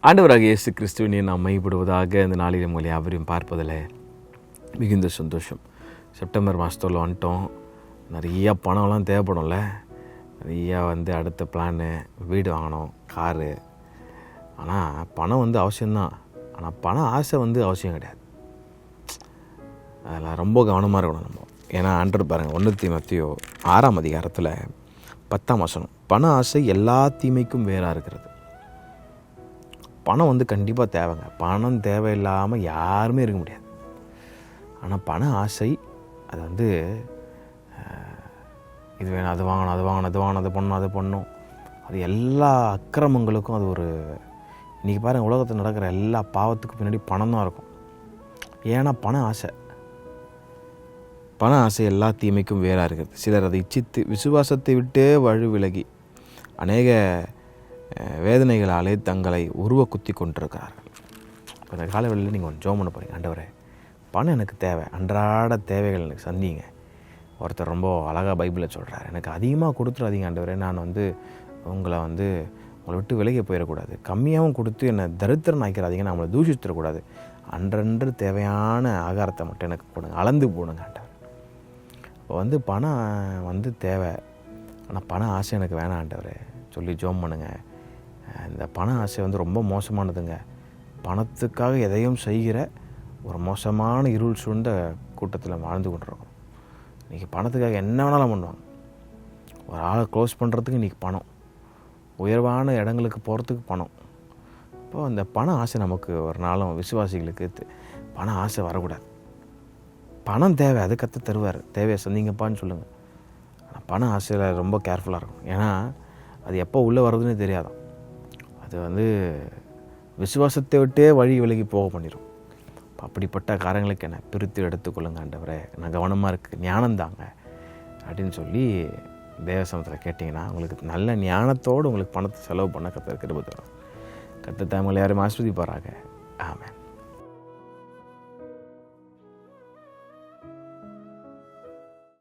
ஆண்டவராக இயேசு கிறிஸ்துவினை நாம் மையப்படுவதாக இந்த நாளில் உங்களை யாவரையும் பார்ப்பதில் மிகுந்த சந்தோஷம். செப்டம்பர் மாதத்தில் வந்துட்டோம். நிறையா பணம்லாம் தேவைப்படும்ல. நிறையா அடுத்த பிளானு, வீடு வாங்கணும், காரு. ஆனால் பணம் அவசியம்தான். ஆனால் பண ஆசை அவசியம் கிடையாது. அதில் ரொம்ப கவனமாக இருக்கணும் நம்ம. ஏன்னா ஆண்டவர் பாருங்கள், 1 தீமோத்தேயு 6ஆம் அதிகாரத்தில் 10ஆம் வசனம், பண ஆசை எல்லா தீமைக்கும் வேறாக இருக்கிறது. பணம் கண்டிப்பாக தேவைங்க. பணம் தேவையில்லாமல் யாருமே இருக்க முடியாது. ஆனால் பண ஆசை அது இது வேணும், அது வாங்கணும், அது வாங்கணும், அது வாங்கணும், அது பண்ணணும், அது பண்ணணும். அது எல்லா அக்கிரமங்களுக்கும் அது ஒரு இன்றைக்கி பாருங்கள், உலகத்தில் நடக்கிற எல்லா பாவத்துக்கும் பின்னாடி பணம் தான் இருக்கும். ஏன்னா பண ஆசை எல்லா தீமைக்கும் வேறாக இருக்கிறது. சிலர் அதை இச்சித்து விசுவாசத்தை விட்டே விலகி அநேக வேதனைகளாலே தங்களை குத்தி கொண்டிருக்கிறார்கள். இப்போ இந்த காலவெளியில் நீங்கள் ஜெபம் பண்ண போகிறீங்க, ஆண்டவரே பணம் எனக்கு தேவை, அன்றாட தேவைகள் எனக்கு சந்திங்க. ஒருத்தர் ரொம்ப அழகாக பைபிளில் சொல்கிறார், எனக்கு அதிகமாக கொடுத்துடாதீங்க ஆண்டவரே, நான் உங்களை உங்களை விட்டு விலகி போயிடக்கூடாது, கம்மியாகவும் கொடுத்து என்னை தரித்திரன் ஆக்கிறாதீங்க, நான் உங்களை தூஷித்துடக்கூடாது, அன்றன்று தேவையான ஆகாரத்தை மட்டும் எனக்கு கொடுங்க, அளந்து போடுங்க ஆண்டவர். இப்போ பணம் தேவை, ஆனால் பண ஆசை எனக்கு வேணாம் ஆண்டவரே சொல்லி ஜெபம் பண்ணுங்க. இந்த பண ஆசை ரொம்ப மோசமானதுங்க. பணத்துக்காக எதையும் செய்கிற ஒரு மோசமான இருள் சூழ்ந்த கூட்டத்தில் வாழ்ந்து கொண்டிருக்கோம். இன்றைக்கி பணத்துக்காக என்ன வேணாலும் பண்ணுவாங்க. ஒரு ஆளை க்ளோஸ் பண்ணுறதுக்கு இன்றைக்கி பணம், உயர்வான இடங்களுக்கு போகிறதுக்கு பணம். இப்போது அந்த பண ஆசை நமக்கு ஒரு நாளும் விசுவாசிகளுக்கு பண ஆசை வரக்கூடாது. பணம் தேவை, அது கற்று தருவார், தேவையை சந்திங்கப்பான்னு சொல்லுங்கள். ஆனால் பண ஆசையில் ரொம்ப கேர்ஃபுல்லாக இருக்கும். ஏன்னா அது எப்போ உள்ளே வர்றதுன்னு தெரியாதான். அது விசுவாசத்தை விட்டே விலகி போக பண்ணிடும். அப்படிப்பட்ட காரியங்களுக்கு என்னை பிரித்து எடுத்துக்கொள்ளுங்க ஆண்டவரே, நான் கவனமாக இருக்குது, ஞானம் தாங்க அப்படின்னு சொல்லி தேவசமத்தில் கேட்டிங்கன்னா உங்களுக்கு நல்ல ஞானத்தோடு உங்களுக்கு பணத்தை செலவு பண்ண கர்த்தர் கிருபை தரும். கர்த்தர் தாங்களை யாரும் ஆசீர்வதிப்பாராக. ஆமென்.